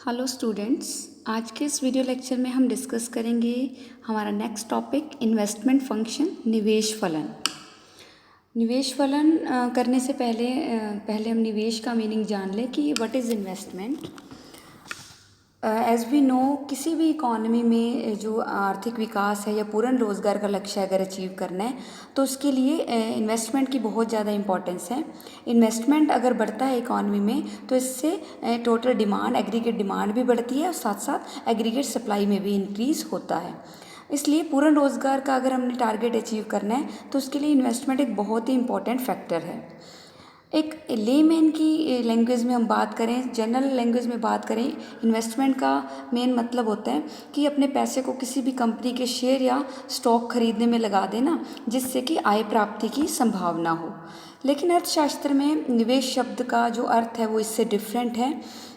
Hello students, आज के इस वीडियो लेक्चर में हम डिस्कस करेंगे हमारा नेक्स्ट टॉपिक इन्वेस्टमेंट फंक्शन निवेश फलन। निवेश फलन करने से पहले हम निवेश का मीनिंग जान लें कि what is investment. As we know, किसी भी इकॉनमी में जो आर्थिक विकास है या पूर्ण रोज़गार का लक्ष्य अगर अचीव करना है तो उसके लिए इन्वेस्टमेंट की बहुत ज़्यादा इंपॉर्टेंस है। इन्वेस्टमेंट अगर बढ़ता है इकॉनमी में तो इससे टोटल डिमांड, एग्रीगेट डिमांड भी बढ़ती है और साथ साथ एग्रीगेट सप्लाई में भी इंक्रीज़ होता है। इसलिए पूर्ण रोज़गार का अगर हमने टारगेट अचीव करना है तो उसके लिए इन्वेस्टमेंट एक बहुत ही इंपॉर्टेंट फैक्टर है। एक लेमैन की लैंग्वेज में हम बात करें, जनरल लैंग्वेज में बात करें, इन्वेस्टमेंट का मेन मतलब होता है कि अपने पैसे को किसी भी कंपनी के शेयर या स्टॉक खरीदने में लगा देना जिससे कि आय प्राप्ति की संभावना हो। लेकिन अर्थशास्त्र में निवेश शब्द का जो अर्थ है वो इससे डिफरेंट है।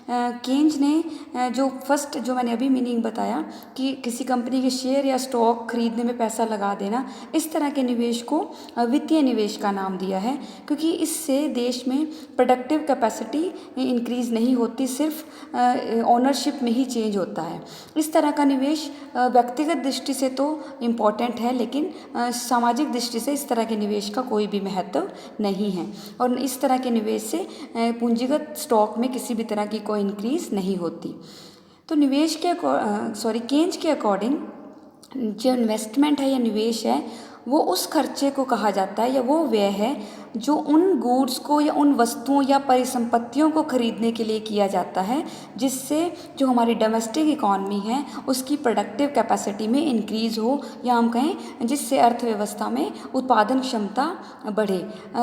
केन्ज ने जो मैंने अभी मीनिंग बताया कि किसी कंपनी के शेयर या स्टॉक खरीदने में पैसा लगा देना, इस तरह के निवेश को वित्तीय निवेश का नाम दिया है, क्योंकि इससे देश में प्रोडक्टिव कैपेसिटी इंक्रीज़ नहीं होती, सिर्फ ओनरशिप में ही चेंज होता है। इस तरह का निवेश व्यक्तिगत दृष्टि से तो इम्पॉर्टेंट है, लेकिन सामाजिक दृष्टि से इस तरह के निवेश का कोई भी महत्व नहीं है और इस तरह के निवेश से पूंजीगत स्टॉक में किसी भी तरह की कोई इंक्रीज नहीं होती। तो केन्ज के अकॉर्डिंग जो इन्वेस्टमेंट है या निवेश है वो उस खर्चे को कहा जाता है या वो व्यय है जो उन गुड्स को या उन वस्तुओं या परिसंपत्तियों को खरीदने के लिए किया जाता है जिससे जो हमारी डोमेस्टिक इकॉनमी है उसकी प्रोडक्टिव कैपेसिटी में इंक्रीज़ हो, या हम कहें जिससे अर्थव्यवस्था में उत्पादन क्षमता बढ़े।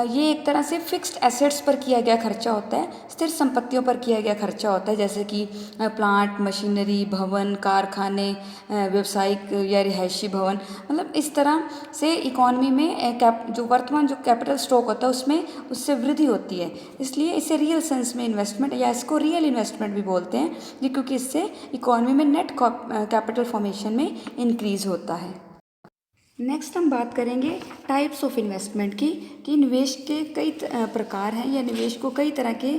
ये एक तरह से फिक्स्ड एसेट्स पर किया गया खर्चा होता है, स्थिर संपत्तियों पर किया गया खर्चा होता है, जैसे कि प्लांट, मशीनरी, भवन, कारखाने, व्यावसायिक या रिहायशी भवन। मतलब इस तरह से इकॉनमी में जो कैपिटल स्टॉक होता है उसमें उससे वृद्धि होती है। इसलिए इसे रियल सेंस में इन्वेस्टमेंट या इसको रियल इन्वेस्टमेंट भी बोलते हैं, ये क्योंकि इससे इकॉनमी में नेट कैपिटल फॉर्मेशन में इंक्रीज़ होता है। नेक्स्ट हम बात करेंगे टाइप्स ऑफ इन्वेस्टमेंट की, कि निवेश के कई प्रकार हैं या निवेश को कई तरह के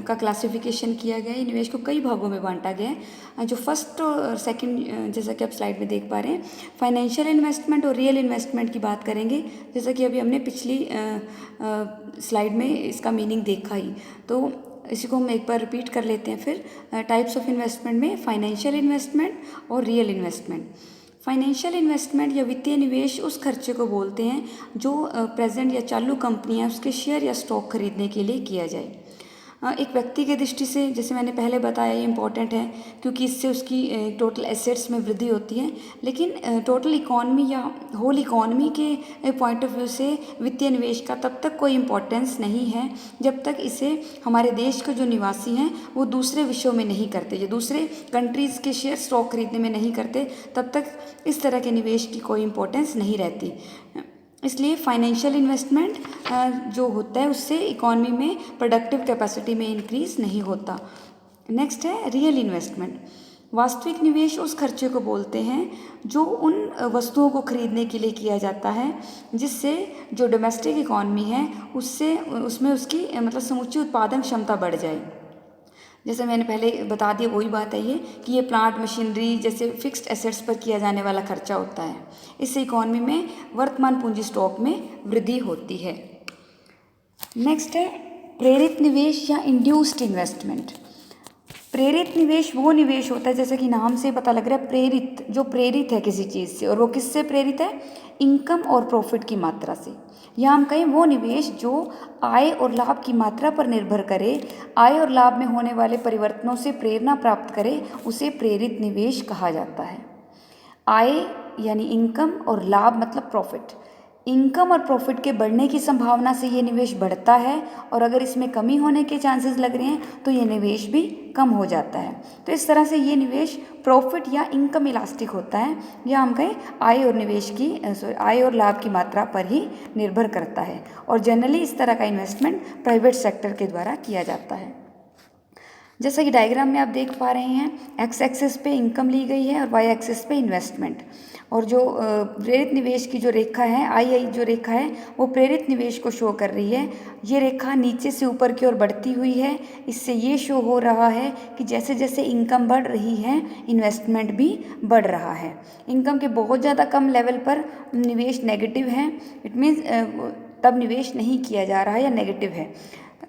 का क्लासिफिकेशन किया गया है, निवेश को कई भागों में बांटा गया है। जो फर्स्ट और सेकंड, जैसा कि आप स्लाइड में देख पा रहे हैं, फाइनेंशियल इन्वेस्टमेंट और रियल इन्वेस्टमेंट की बात करेंगे, जैसा कि अभी हमने पिछली स्लाइड में इसका मीनिंग देखा ही। तो इसी को हम एक बार रिपीट कर लेते हैं फिर। टाइप्स ऑफ इन्वेस्टमेंट में फाइनेंशियल इन्वेस्टमेंट और रियल इन्वेस्टमेंट। फाइनेंशियल इन्वेस्टमेंट या वित्तीय निवेश उस खर्चे को बोलते हैं जो प्रेजेंट या चालू कंपनियां उसके शेयर या स्टॉक खरीदने के लिए किया जाए। एक व्यक्ति के दृष्टि से, जैसे मैंने पहले बताया, ये इम्पॉर्टेंट है क्योंकि इससे उसकी टोटल एसेट्स में वृद्धि होती है। लेकिन टोटल इकॉनमी या होल इकॉनमी के पॉइंट ऑफ व्यू से वित्तीय निवेश का तब तक कोई इम्पोर्टेंस नहीं है जब तक इसे हमारे देश के जो निवासी हैं वो दूसरे विषयों में नहीं करते, जो दूसरे कंट्रीज़ के शेयर स्टॉक खरीदने में नहीं करते, तब तक इस तरह के निवेश की कोई इम्पोर्टेंस नहीं रहती। इसलिए फाइनेंशियल इन्वेस्टमेंट जो होता है उससे इकॉनमी में प्रोडक्टिव कैपेसिटी में इंक्रीज नहीं होता। नेक्स्ट है रियल इन्वेस्टमेंट। वास्तविक निवेश उस खर्चे को बोलते हैं जो उन वस्तुओं को खरीदने के लिए किया जाता है जिससे जो डोमेस्टिक इकॉनमी है उसमें उसकी मतलब समूची उत्पादन क्षमता बढ़ जाए। जैसे मैंने पहले बता दिया वही बात है ये कि ये प्लांट, मशीनरी जैसे फिक्स्ड एसेट्स पर किया जाने वाला खर्चा होता है। इससे इकॉनमी में वर्तमान पूंजी स्टॉक में वृद्धि होती है। नेक्स्ट है प्रेरित निवेश या इंड्यूस्ड इन्वेस्टमेंट। प्रेरित निवेश वो निवेश होता है, जैसे कि नाम से पता लग रहा है, प्रेरित, जो प्रेरित है किसी चीज़ से, और वो किससे प्रेरित है? इनकम और प्रॉफिट की मात्रा से। या हम कहें वो निवेश जो आय और लाभ की मात्रा पर निर्भर करे, आय और लाभ में होने वाले परिवर्तनों से प्रेरणा प्राप्त करे, उसे प्रेरित निवेश कहा जाता है। आय यानी इनकम और लाभ मतलब प्रॉफिट। इनकम और प्रॉफिट के बढ़ने की संभावना से ये निवेश बढ़ता है और अगर इसमें कमी होने के चांसेस लग रहे हैं तो ये निवेश भी कम हो जाता है। तो इस तरह से ये निवेश प्रॉफिट या इनकम इलास्टिक होता है, या हम कहें आय और लाभ की मात्रा पर ही निर्भर करता है, और जनरली इस तरह का इन्वेस्टमेंट प्राइवेट सेक्टर के द्वारा किया जाता है। जैसा कि डायग्राम में आप देख पा रहे हैं, एक्स एक्सिस पे इनकम ली गई है और वाई एक्सिस पे इन्वेस्टमेंट, और जो प्रेरित निवेश की जो रेखा है आई जो रेखा है वो प्रेरित निवेश को शो कर रही है। ये रेखा नीचे से ऊपर की ओर बढ़ती हुई है। इससे ये शो हो रहा है कि जैसे जैसे इनकम बढ़ रही है इन्वेस्टमेंट भी बढ़ रहा है। इनकम के बहुत ज़्यादा कम लेवल पर निवेश नेगेटिव है, इट मीन्स तब निवेश नहीं किया जा रहा है या नेगेटिव है।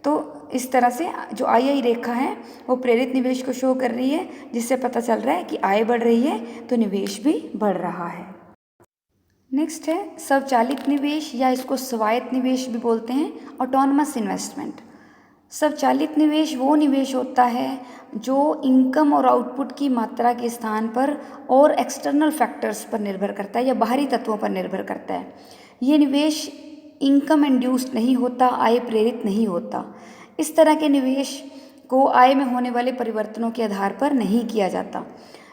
तो इस तरह से जो आई रेखा है वो प्रेरित निवेश को शो कर रही है, जिससे पता चल रहा है कि आय बढ़ रही है तो निवेश भी बढ़ रहा है। नेक्स्ट है स्वचालित निवेश, या इसको स्वायत्त निवेश भी बोलते हैं, ऑटोनमस इन्वेस्टमेंट। स्वचालित निवेश वो निवेश होता है जो इनकम और आउटपुट की मात्रा के स्थान पर और एक्सटर्नल फैक्टर्स पर निर्भर करता है या बाहरी तत्वों पर निर्भर करता है। ये निवेश इनकम इंड्यूस्ड नहीं होता, आय प्रेरित नहीं होता। इस तरह के निवेश को आय में होने वाले परिवर्तनों के आधार पर नहीं किया जाता।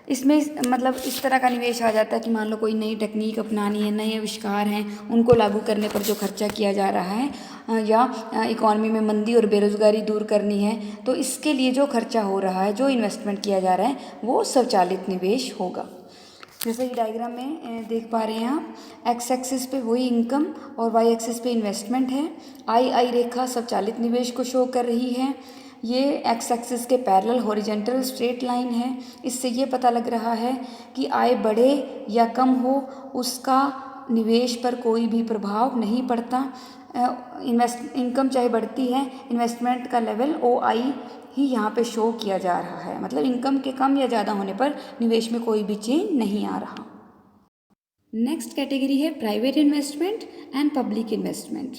इसमें मतलब इस तरह का निवेश आ जाता है कि मान लो कोई नई टेक्निक अपनानी है, नए आविष्कार हैं, उनको लागू करने पर जो खर्चा किया जा रहा है, या इकॉनमी में मंदी और बेरोजगारी दूर करनी है, तो इसके लिए जो खर्चा हो रहा है, जो इन्वेस्टमेंट किया जा रहा है, वो स्वचालित निवेश होगा। जैसे कि डायग्राम में देख पा रहे हैं आप, एक्स एक्सिस पे वही इनकम और वाई एक्सिस पे इन्वेस्टमेंट है। आई रेखा स्वचालित निवेश को शो कर रही है। ये एक्स एक्सिस के पैरेलल हॉरिजॉन्टल स्ट्रेट लाइन है। इससे ये पता लग रहा है कि आय बढ़े या कम हो उसका निवेश पर कोई भी प्रभाव नहीं पड़ता। इनकम चाहे बढ़ती है, इन्वेस्टमेंट का लेवल OI ही यहाँ पे शो किया जा रहा है, मतलब इनकम के कम या ज़्यादा होने पर निवेश में कोई भी चेंज नहीं आ रहा। नेक्स्ट कैटेगरी है private investment and public investment.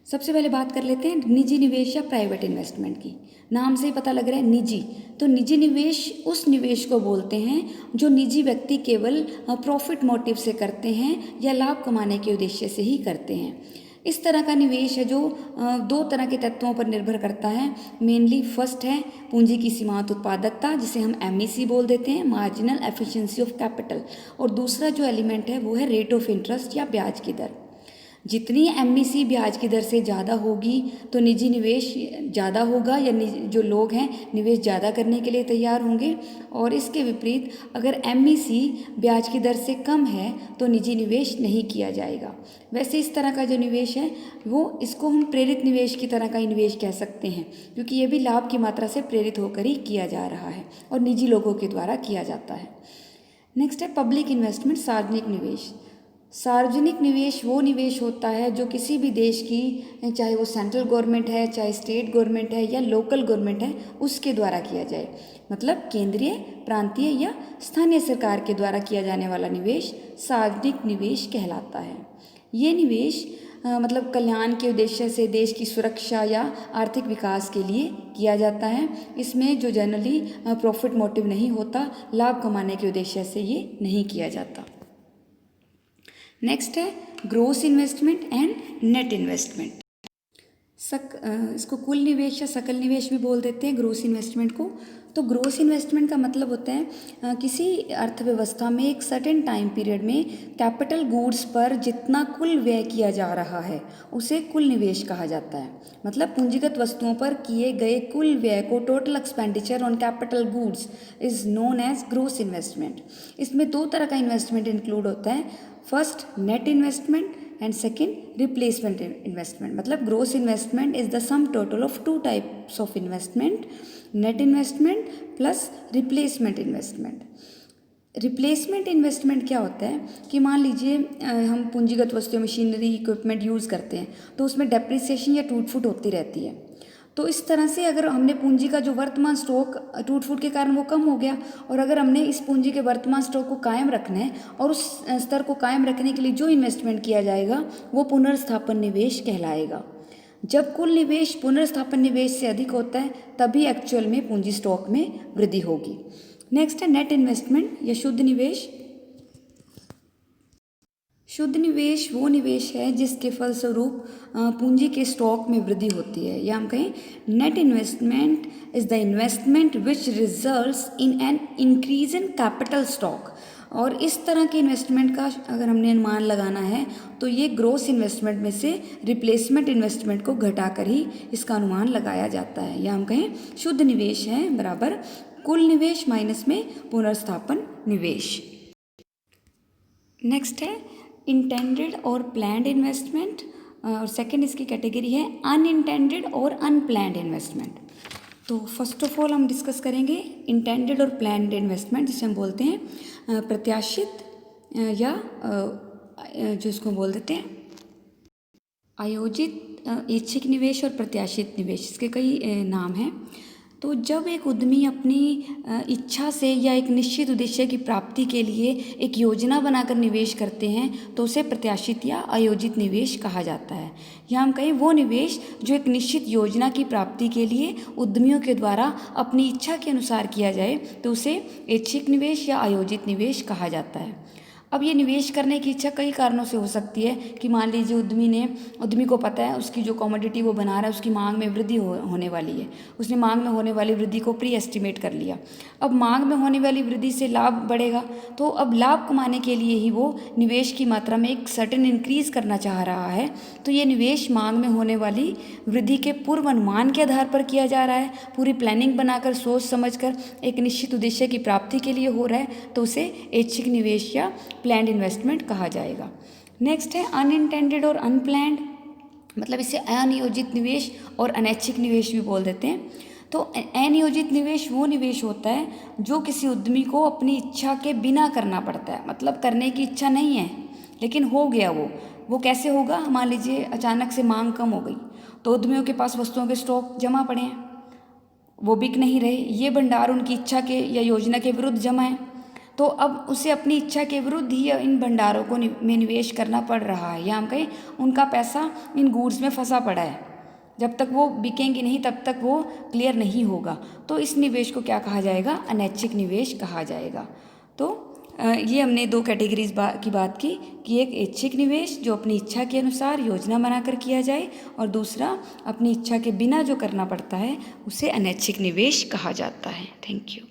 सबसे पहले बात कर लेते हैं निजी निवेश या प्राइवेट इन्वेस्टमेंट की। नाम से ही पता लग रहा है निजी, तो निजी निवेश उस निवेश को बोलते हैं जो निजी व्यक्ति केवल प्रॉफिट मोटिव से करते हैं या लाभ कमाने के उद्देश्य से ही करते हैं। इस तरह का निवेश है जो दो तरह के तत्वों पर निर्भर करता है। मेनली फर्स्ट है पूंजी की सीमांत उत्पादकता, जिसे हम MEC बोल देते हैं, मार्जिनल एफिशिएंसी ऑफ कैपिटल, और दूसरा जो एलिमेंट है वो है रेट ऑफ इंटरेस्ट या ब्याज की दर। जितनी MEC ब्याज की दर से ज़्यादा होगी तो निजी निवेश ज़्यादा होगा, या जो लोग हैं निवेश ज़्यादा करने के लिए तैयार होंगे, और इसके विपरीत अगर MEC ब्याज की दर से कम है तो निजी निवेश नहीं किया जाएगा। वैसे इस तरह का जो निवेश है वो इसको हम प्रेरित निवेश की तरह का ही निवेश कह सकते हैं, क्योंकि ये भी लाभ की मात्रा से प्रेरित होकर ही किया जा रहा है और निजी लोगों के द्वारा किया जाता है। नेक्स्ट है पब्लिक इन्वेस्टमेंट, सार्वजनिक निवेश। सार्वजनिक निवेश वो निवेश होता है जो किसी भी देश की, चाहे वो सेंट्रल गवर्नमेंट है, चाहे स्टेट गवर्नमेंट है या लोकल गवर्नमेंट है, उसके द्वारा किया जाए। मतलब केंद्रीय, प्रांतीय या स्थानीय सरकार के द्वारा किया जाने वाला निवेश सार्वजनिक निवेश कहलाता है। ये निवेश मतलब कल्याण के उद्देश्य से देश की सुरक्षा या आर्थिक विकास के लिए किया जाता है। इसमें जो जनरली प्रॉफिट मोटिव नहीं होता, लाभ कमाने के उद्देश्य से ये नहीं किया जाता। नेक्स्ट है gross investment and net investment. इसको कुल निवेश या सकल निवेश भी बोल देते हैं ग्रोस इन्वेस्टमेंट को। तो ग्रोस इन्वेस्टमेंट का मतलब होता है किसी अर्थव्यवस्था में एक सर्टेन टाइम पीरियड में कैपिटल गुड्स पर जितना कुल व्यय किया जा रहा है उसे कुल निवेश कहा जाता है। मतलब पूंजीगत वस्तुओं पर किए गए कुल व्यय को, total expenditure on capital goods is known as gross investment. इसमें दो तरह का इन्वेस्टमेंट इंक्लूड होता है, first net investment and second replacement investment. मतलब gross investment is the sum total of two types of investment, net investment plus replacement investment. Replacement investment क्या होता है कि मान लीजिए हम पूंजीगत वस्तुएं, मशीनरी, इक्विपमेंट यूज़ करते हैं तो उसमें डेप्रिसिएशन या टूट फूट होती रहती है। तो इस तरह से अगर हमने पूंजी का जो वर्तमान स्टॉक टूट फूट के कारण वो कम हो गया, और अगर हमने इस पूंजी के वर्तमान स्टॉक को कायम रखना है और उस स्तर को कायम रखने के लिए जो इन्वेस्टमेंट किया जाएगा वो पुनर्स्थापन निवेश कहलाएगा। जब कुल निवेश पुनर्स्थापन निवेश से अधिक होता है तभी एक्चुअल में पूंजी स्टॉक में वृद्धि होगी। नेक्स्ट है नेट इन्वेस्टमेंट या शुद्ध निवेश। शुद्ध निवेश वो निवेश है जिसके फलस्वरूप पूंजी के स्टॉक में वृद्धि होती है, या हम कहें net investment is the investment which results in an increase in capital stock. और इस तरह के इन्वेस्टमेंट का अगर हमने अनुमान लगाना है तो ये ग्रोस इन्वेस्टमेंट में से रिप्लेसमेंट इन्वेस्टमेंट को घटाकर ही इसका अनुमान लगाया जाता है, या हम कहें शुद्ध निवेश है बराबर कुल निवेश माइनस में पुनर्स्थापन निवेश। नेक्स्ट है इंटेंडेड और प्लान्ड इन्वेस्टमेंट, और सेकंड इसकी कैटेगरी है अनइंटेंडेड और अनप्लान्ड इन्वेस्टमेंट। तो फर्स्ट ऑफ ऑल हम डिस्कस करेंगे इंटेंडेड और प्लान्ड इन्वेस्टमेंट, जिसे हम बोलते हैं प्रत्याशित या जो इसको बोल देते हैं आयोजित ऐच्छिक निवेश और प्रत्याशित निवेश, इसके कई नाम हैं। तो जब एक उद्यमी अपनी इच्छा से या एक निश्चित उद्देश्य की प्राप्ति के लिए एक योजना बनाकर निवेश करते हैं तो उसे प्रत्याशित या आयोजित निवेश कहा जाता है, या हम कहें वो निवेश जो एक निश्चित योजना की प्राप्ति के लिए उद्यमियों के द्वारा अपनी इच्छा के अनुसार किया जाए तो उसे ऐच्छिक निवेश या आयोजित निवेश कहा जाता है। अब ये निवेश करने की इच्छा कई कारणों से हो सकती है कि मान लीजिए उद्यमी को पता है उसकी जो कमोडिटी वो बना रहा है उसकी मांग में वृद्धि होने वाली है, उसने मांग में होने वाली वृद्धि को प्री एस्टिमेट कर लिया। अब मांग में होने वाली वृद्धि से लाभ बढ़ेगा, तो अब लाभ कमाने के लिए ही वो निवेश की मात्रा में एक सर्टेन इंक्रीज करना चाह रहा है। तो ये निवेश मांग में होने वाली वृद्धि के पूर्व अनुमान के आधार पर किया जा रहा है, पूरी प्लानिंग बनाकर सोच समझकर एक निश्चित उद्देश्य की प्राप्ति के लिए हो रहा है, तो उसे ऐच्छिक निवेश या प्लान्ड इन्वेस्टमेंट कहा जाएगा। नेक्स्ट है अनइंटेंडेड और अनप्लान्ड, मतलब इसे अनियोजित निवेश और अनैच्छिक निवेश भी बोल देते हैं। तो अनियोजित निवेश वो निवेश होता है जो किसी उद्यमी को अपनी इच्छा के बिना करना पड़ता है, मतलब करने की इच्छा नहीं है लेकिन हो गया वो कैसे होगा, मान लीजिए अचानक से मांग कम हो गई तो उद्यमियों के पास वस्तुओं के स्टॉक जमा पड़े हैं, वो बिक नहीं रहे, ये भंडार उनकी इच्छा के या योजना के विरुद्ध जमा है, तो अब उसे अपनी इच्छा के विरुद्ध ही इन भंडारों को में निवेश करना पड़ रहा है, या हम कहें उनका पैसा इन गुड्स में फंसा पड़ा है, जब तक वो बिकेंगे नहीं तब तक वो क्लियर नहीं होगा, तो इस निवेश को क्या कहा जाएगा, अनैच्छिक निवेश कहा जाएगा। तो ये हमने दो कैटेगरीज की बात की कि एक ऐच्छिक निवेश जो अपनी इच्छा के अनुसार योजना बनाकर किया जाए, और दूसरा अपनी इच्छा के बिना जो करना पड़ता है उसे अनैच्छिक निवेश कहा जाता है। Thank you.